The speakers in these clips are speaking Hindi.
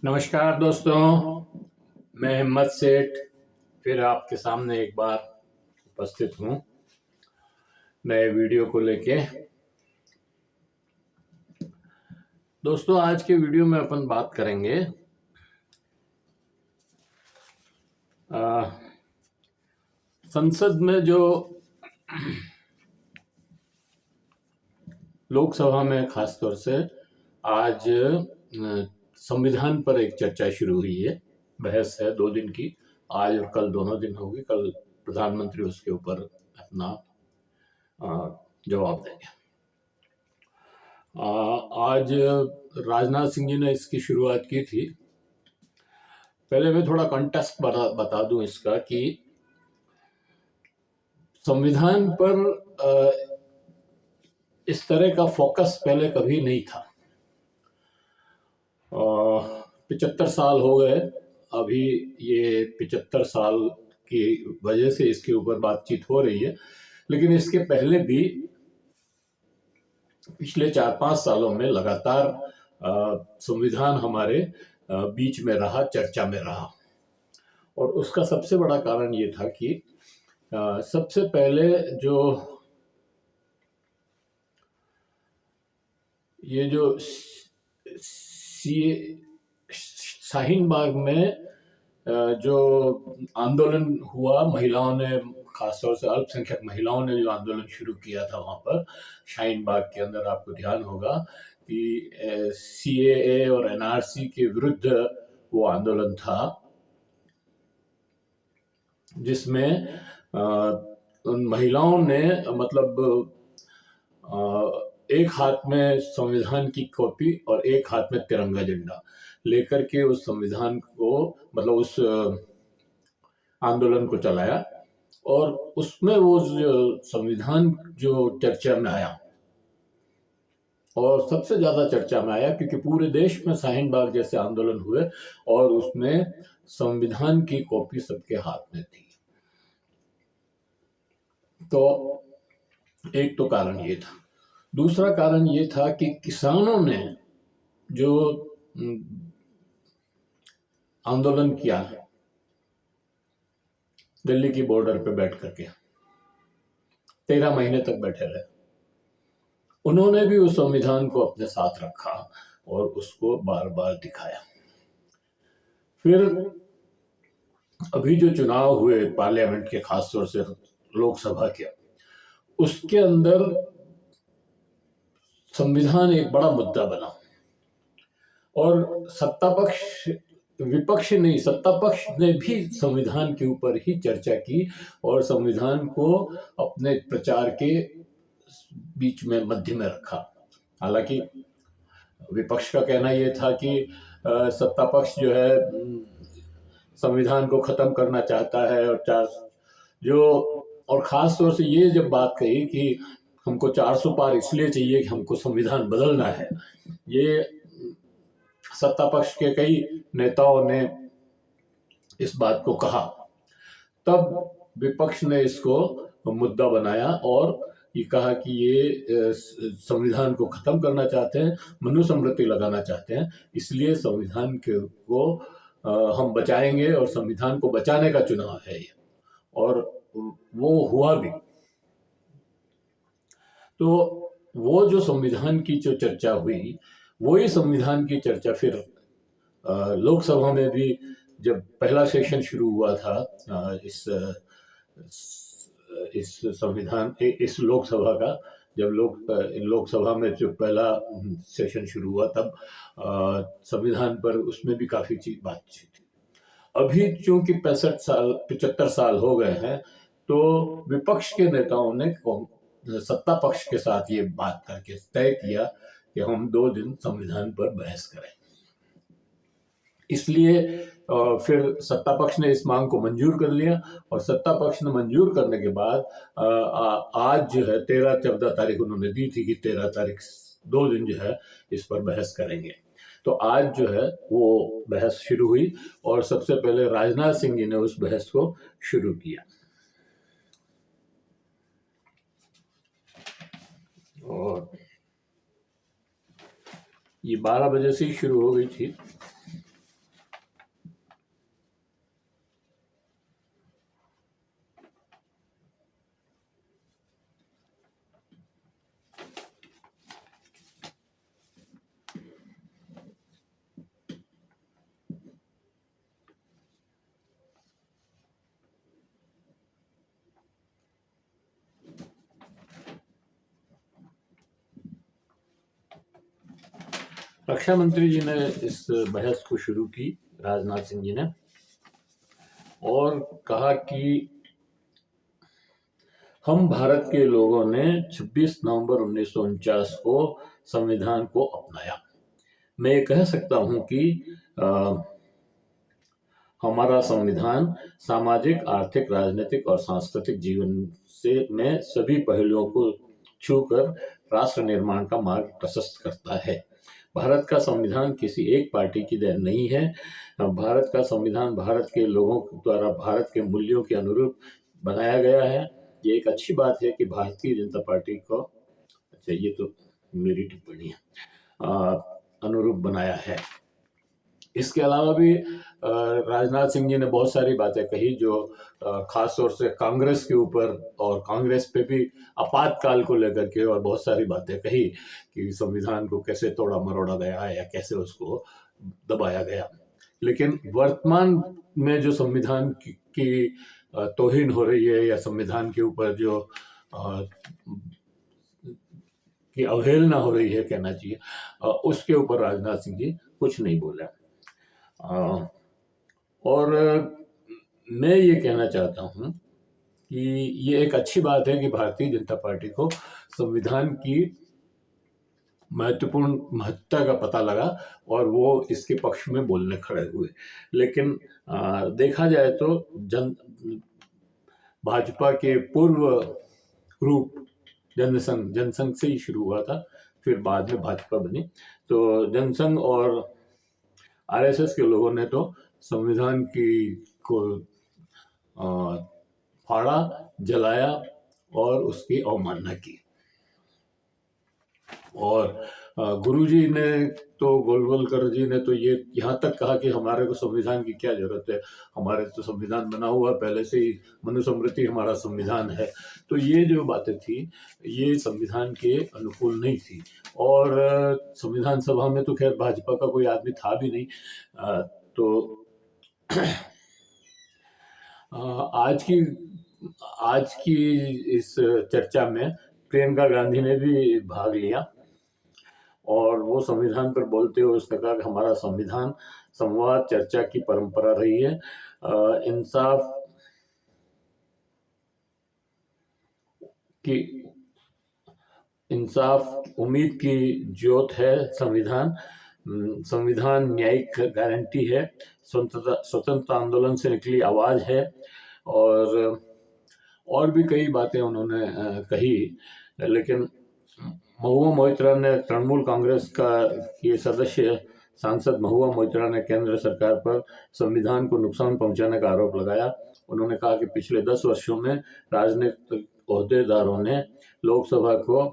नमस्कार दोस्तों, मैं हिम्मत सेठ फिर आपके सामने एक बार उपस्थित हूँ नए वीडियो को लेके। दोस्तों, आज के वीडियो में अपन बात करेंगे संसद में जो लोकसभा में खासतौर से आज संविधान पर एक चर्चा शुरू हुई है। बहस है 2 दिन की, आज और कल दोनों दिन होगी। कल प्रधानमंत्री उसके ऊपर अपना जवाब देंगे। आज राजनाथ सिंह जी ने इसकी शुरुआत की थी। पहले मैं थोड़ा कॉन्टेक्स्ट बता दूं इसका कि संविधान पर इस तरह का फोकस पहले कभी नहीं था। 75 साल हो गए अभी। ये 75 साल की वजह से इसके ऊपर बातचीत हो रही है, लेकिन इसके पहले भी पिछले 4-5 सालों में लगातार संविधान हमारे बीच में रहा, चर्चा में रहा। और उसका सबसे बड़ा कारण ये था कि सबसे पहले जो शाहीन बाग में जो आंदोलन हुआ, महिलाओं ने, खासतौर से अल्पसंख्यक महिलाओं ने जो आंदोलन शुरू किया था वहां पर शाहीन बाग के अंदर, आपको ध्यान होगा कि CAA और NRC के विरुद्ध वो आंदोलन था, जिसमें उन महिलाओं ने मतलब एक हाथ में संविधान की कॉपी और एक हाथ में तिरंगा झंडा लेकर के उस संविधान को, मतलब उस आंदोलन को चलाया। और उसमें वो संविधान जो चर्चा में आया, और सबसे ज्यादा चर्चा में आया क्योंकि पूरे देश में शाहीन बाग जैसे आंदोलन हुए और उसमें संविधान की कॉपी सबके हाथ में थी। तो एक तो कारण ये था। दूसरा कारण ये था कि किसानों ने जो आंदोलन किया दिल्ली की बॉर्डर पे बैठ करके, 13 महीने तक बैठे रहे, उन्होंने भी उस संविधान को अपने साथ रखा और उसको बार बार दिखाया। फिर अभी जो चुनाव हुए पार्लियामेंट के, खासतौर से लोकसभा के, उसके अंदर संविधान एक बड़ा मुद्दा बना और सत्ता पक्ष, विपक्ष नहीं, सत्ता पक्ष ने भी संविधान के ऊपर ही चर्चा की और संविधान को अपने प्रचार के बीच में, मध्य में रखा। हालांकि विपक्ष का कहना यह था कि सत्ता पक्ष जो है संविधान को खत्म करना चाहता है और खास तौर से ये जब बात कही कि हमको 400 पार इसलिए चाहिए कि हमको संविधान बदलना है, ये सत्ता पक्ष के कई नेताओं ने इस बात को कहा। तब विपक्ष ने इसको मुद्दा बनाया और ये कहा कि ये संविधान को खत्म करना चाहते हैं, मनुस्मृति लगाना चाहते हैं, इसलिए संविधान को हम बचाएंगे और संविधान को बचाने का चुनाव है ये। और वो हुआ भी। तो वो जो संविधान की जो चर्चा हुई, वही संविधान की चर्चा फिर लोकसभा में भी जब पहला सेशन शुरू हुआ था, इस लोकसभा का, जब लोकसभा में जो पहला सेशन शुरू हुआ, तब संविधान पर उसमें भी काफी बातचीत थी। अभी चूंकि 75 साल हो गए हैं, तो विपक्ष के नेताओं ने सत्ता पक्ष के साथ ये बात करके तय किया कि हम 2 दिन संविधान पर बहस करें। इसलिए फिर सत्ता पक्ष ने इस मांग को मंजूर कर लिया और सत्ता पक्ष ने मंजूर करने के बाद आज जो है 13-14 तारीख उन्होंने दी थी कि 13 तारीख 2 दिन जो है इस पर बहस करेंगे। तो आज जो है वो बहस शुरू हुई और सबसे पहले राजनाथ सिंह जी ने उस बहस को शुरू किया। और ये 12 बजे से ही शुरू हो गई थी रक्षा मंत्री जी ने इस बहस को शुरू की, राजनाथ सिंह जी ने, और कहा कि हम भारत के लोगों ने 26 नवंबर 1949 को संविधान को अपनाया। मैं ये कह सकता हूं कि हमारा संविधान सामाजिक, आर्थिक, राजनीतिक और सांस्कृतिक जीवन में सभी पहलुओं को छूकर राष्ट्र निर्माण का मार्ग प्रशस्त करता है। भारत का संविधान किसी एक पार्टी की देन नहीं है। भारत का संविधान भारत के लोगों द्वारा भारत के मूल्यों के अनुरूप बनाया गया है। ये एक अच्छी बात है कि भारतीय जनता पार्टी को, अच्छा ये तो मेरी टिप्पणी है, अनुरूप बनाया है। इसके अलावा भी राजनाथ सिंह जी ने बहुत सारी बातें कही जो खास तौर से कांग्रेस के ऊपर और कांग्रेस पे भी आपातकाल को लेकर के और बहुत सारी बातें कही कि संविधान को कैसे तोड़ा मरोड़ा गया है या कैसे उसको दबाया गया। लेकिन वर्तमान में जो संविधान की तौहीन हो रही है या संविधान के ऊपर जो की अवहेलना हो रही है, कहना चाहिए, उसके ऊपर राजनाथ सिंह जी कुछ नहीं बोला। और मैं ये कहना चाहता हूँ कि ये एक अच्छी बात है कि भारतीय जनता पार्टी को संविधान की महत्वपूर्ण महत्ता का पता लगा और वो इसके पक्ष में बोलने खड़े हुए। लेकिन देखा जाए तो भाजपा के पूर्व रूप जनसंघ से ही शुरू हुआ था, फिर बाद में भाजपा बनी। तो जनसंघ और आरएसएस के लोगों ने तो संविधान को फाड़ा, जलाया और उसकी अवमानना की। और गुरुजी ने तो, गोलवलकर जी ने तो ये यहाँ तक कहा कि हमारे को संविधान की क्या जरूरत है, हमारे तो संविधान बना हुआ पहले से ही, मनुस्मृति हमारा संविधान है। तो ये जो बातें थी ये संविधान के अनुकूल नहीं थी। और संविधान सभा में तो खैर भाजपा का कोई आदमी था भी नहीं। तो आज की इस चर्चा में प्रियंका गांधी ने भी भाग लिया और वो संविधान पर बोलते हुए उसने कहा कि हमारा संविधान संवाद, चर्चा की परंपरा रही है, इंसाफ उम्मीद की ज्योत है संविधान। संविधान न्यायिक गारंटी है, स्वतंत्र आंदोलन से निकली आवाज है। और भी कई बातें उन्होंने कही। लेकिन महुआ मोइत्रा ने, तृणमूल कांग्रेस का ये सदस्य सांसद महुआ मोइत्रा ने केंद्र सरकार पर संविधान को नुकसान पहुंचाने का आरोप लगाया। उन्होंने कहा कि पिछले 10 वर्षों में राजनीतिक ओहदेदारों ने लोकसभा को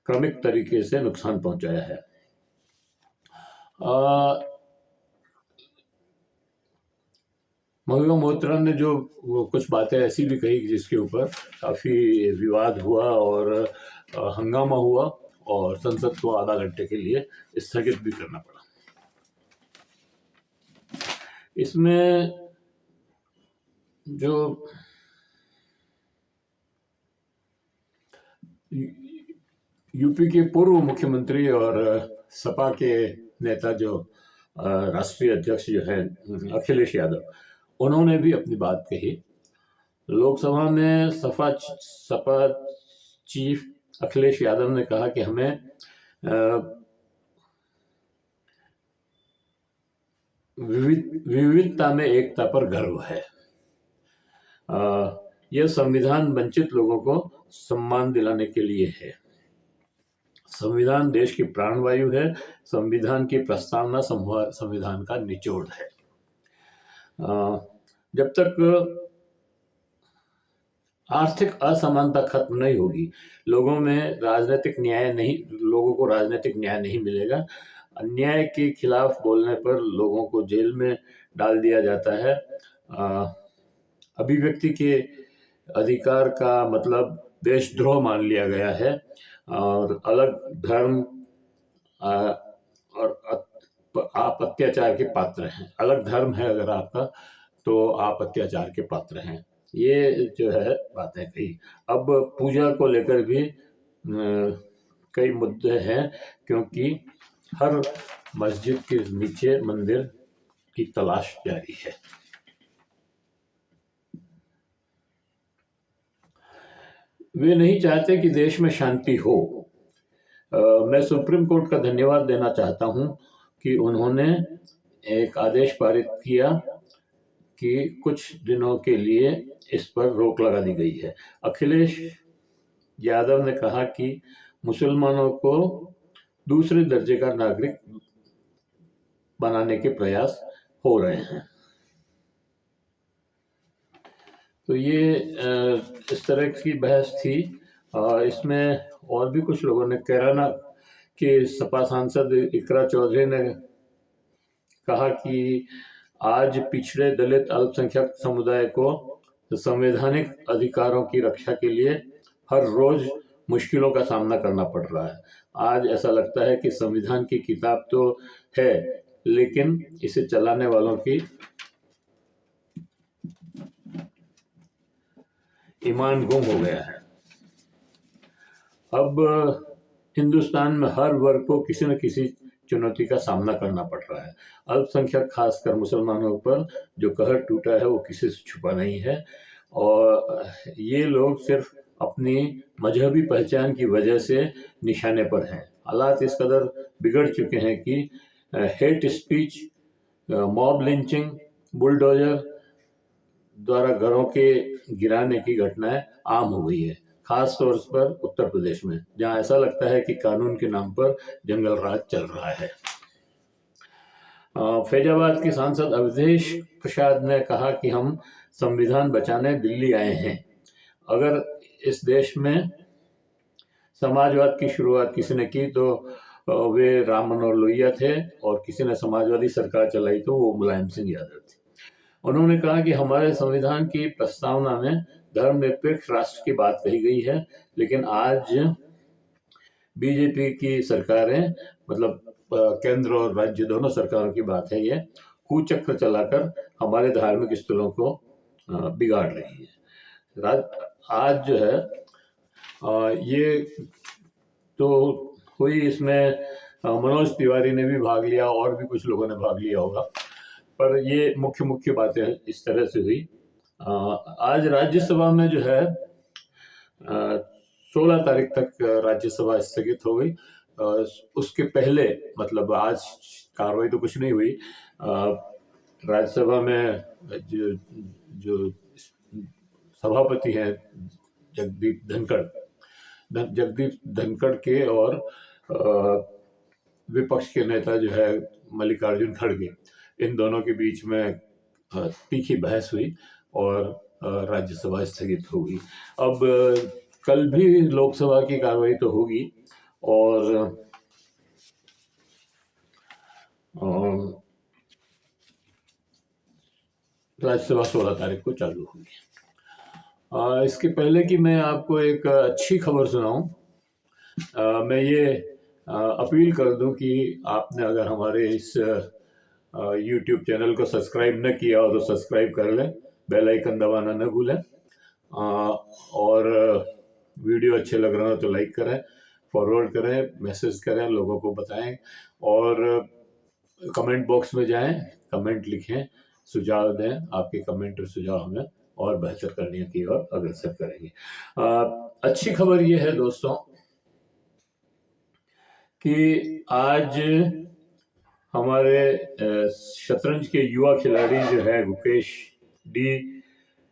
क्रमिक तरीके से नुकसान पहुंचाया है। महुआ मोइत्रा ने जो कुछ बातें ऐसी भी कही जिसके ऊपर काफ़ी विवाद हुआ और हंगामा हुआ और संसद को आधा घंटे के लिए स्थगित भी करना पड़ा। इसमें जो यूपी के पूर्व मुख्यमंत्री और सपा के नेता जो राष्ट्रीय अध्यक्ष जो है अखिलेश यादव, उन्होंने भी अपनी बात कही। लोकसभा में सपा चीफ अखिलेश यादव ने कहा कि हमें विविधता में एकता पर गर्व है। यह संविधान वंचित लोगों को सम्मान दिलाने के लिए है। संविधान देश की प्राणवायु है। संविधान की प्रस्तावना संविधान का निचोड़ है। जब तक आर्थिक असमानता खत्म नहीं होगी, लोगों को राजनीतिक न्याय नहीं मिलेगा। अन्याय के खिलाफ बोलने पर लोगों को जेल में डाल दिया जाता है। अभिव्यक्ति के अधिकार का मतलब देशद्रोह मान लिया गया है और अलग धर्म और आप अत्याचार के पात्र हैं। अलग धर्म है अगर आपका तो आप अत्याचार के पात्र हैं। ये जो है बातें कही। अब पूजा को लेकर भी कई मुद्दे हैं, क्योंकि हर मस्जिद के नीचे मंदिर की तलाश जारी है। वे नहीं चाहते कि देश में शांति हो। मैं सुप्रीम कोर्ट का धन्यवाद देना चाहता हूं कि उन्होंने एक आदेश पारित किया कि कुछ दिनों के लिए इस पर रोक लगा दी गई है। अखिलेश यादव ने कहा कि मुसलमानों को दूसरे दर्जे का नागरिक बनाने के प्रयास हो रहे हैं। तो ये इस तरह की बहस थी। इसमें और भी कुछ लोगों ने, कैराना के सपा सांसद इकरा चौधरी ने कहा कि आज पिछड़े दलित अल्पसंख्यक समुदाय को संवैधानिक अधिकारों की रक्षा के लिए हर रोज मुश्किलों का सामना करना पड़ रहा है। आज ऐसा लगता है कि संविधान की किताब तो है, लेकिन इसे चलाने वालों की ईमान गुम हो गया है। अब हिंदुस्तान में हर वर्ग को किसी न किसी चुनौती का सामना करना पड़ रहा है। अल्पसंख्यक खासकर मुसलमानों पर जो कहर टूटा है वो किसी से छुपा नहीं है, और ये लोग सिर्फ अपनी मजहबी पहचान की वजह से निशाने पर हैं। हालात इस कदर बिगड़ चुके हैं कि hate speech, mob lynching, bulldozer द्वारा घरों के गिराने की घटनाएं आम हो गई है, खास तौर पर उत्तर प्रदेश में, जहां ऐसा लगता है कि कानून के नाम पर जंगल राज चल रहा है। फैजाबाद के सांसद अवधेश प्रसाद ने कहा कि हम संविधान बचाने दिल्ली आए हैं। अगर इस देश में समाजवाद की शुरुआत किसी ने की तो वे राम मनोहर लोहिया थे, और किसी ने समाजवादी सरकार चलाई तो वो मुलायम सिंह यादव थे। उन्होंने कहा कि हमारे संविधान की प्रस्तावना में धर्मनिरपेक्ष राष्ट्र की बात कही गई है, लेकिन आज बीजेपी की सरकारें, मतलब केंद्र और राज्य दोनों सरकारों की बात है, ये कुचक्र चलाकर हमारे धार्मिक स्थलों को बिगाड़ रही है। आज जो है ये तो हुई, इसमें मनोज तिवारी ने भी भाग लिया और भी कुछ लोगों ने भाग लिया होगा, पर ये मुख्य बातें इस तरह से हुई। आज राज्यसभा में जो है 16 तारीख तक राज्यसभा स्थगित हो गई। उसके पहले, मतलब आज कार्रवाई तो कुछ नहीं हुई। राज्यसभा में जो सभापति हैं जगदीप धनखड़ के और विपक्ष के नेता जो है मल्लिकार्जुन खड़गे, इन दोनों के बीच में तीखी बहस हुई और राज्यसभा स्थगित हो गई। अब कल भी लोकसभा की कार्रवाई तो होगी, और राज्यसभा 16 तारीख को चालू होगी। इसके पहले कि मैं आपको एक अच्छी खबर सुनाऊं, मैं ये अपील कर दूं कि आपने अगर हमारे इस YouTube चैनल को सब्सक्राइब न किया हो तो सब्सक्राइब कर लें, बेल आइकन दबाना न भूलें, और वीडियो अच्छे लग रहे हो तो लाइक करें, फॉरवर्ड करें, मैसेज करें, लोगों को बताएं, और कमेंट बॉक्स में जाएं, कमेंट लिखें, सुझाव दें। आपके कमेंट और सुझाव हमें और बेहतर करने की ओर अग्रसर करेंगे। अच्छी खबर ये है दोस्तों कि आज हमारे शतरंज के युवा खिलाड़ी जो है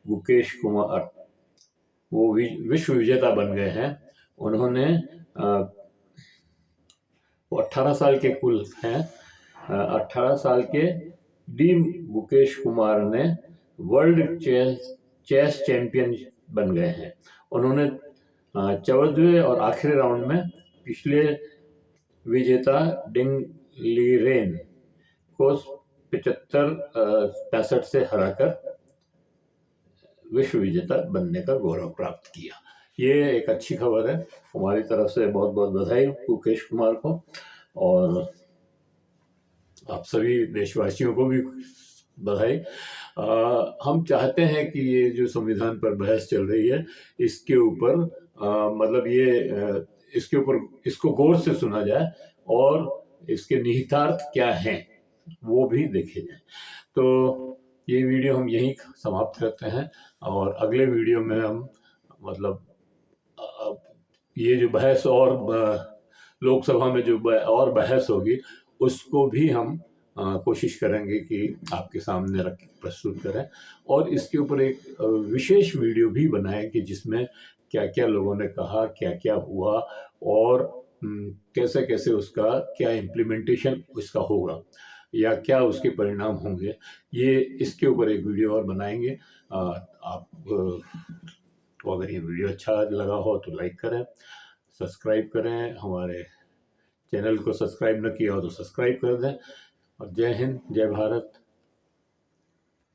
गुकेश कुमार, वो विश्व विजेता बन गए हैं। उन्होंने वो 18 साल के कुल हैं। 18 साल के डी गुकेश कुमार ने वर्ल्ड चेस चैंपियन बन गए हैं। उन्होंने 14वें और आखिरी राउंड में पिछले विजेता डिंग लीरेन को 65-65 से हराकर विश्व विजेता बनने का गौरव प्राप्त किया। ये एक अच्छी खबर है। हमारी तरफ से बहुत बहुत बधाई गुकेश कुमार को, और आप सभी देशवासियों को भी बधाई। हम चाहते हैं कि ये जो संविधान पर बहस चल रही है, इसके ऊपर मतलब ये इसके ऊपर इसको गौर से सुना जाए, और इसके निहितार्थ क्या हैं वो भी देखे जाएं। तो ये वीडियो हम यहीं समाप्त करते हैं और अगले वीडियो में हम मतलब ये जो बहस और लोकसभा में जो और बहस होगी उसको भी हम कोशिश करेंगे कि आपके सामने रख प्रस्तुत करें और इसके ऊपर एक विशेष वीडियो भी बनाएं कि जिसमें क्या क्या लोगों ने कहा, क्या क्या हुआ और कैसे कैसे उसका क्या इम्प्लीमेंटेशन उसका होगा या क्या उसके परिणाम होंगे। ये इसके ऊपर एक वीडियो और बनाएंगे। आप तो अगर ये वीडियो अच्छा लगा हो तो लाइक करें, सब्सक्राइब करें, हमारे चैनल को सब्सक्राइब न किया हो तो सब्सक्राइब कर दें और जय हिंद, जय भारत।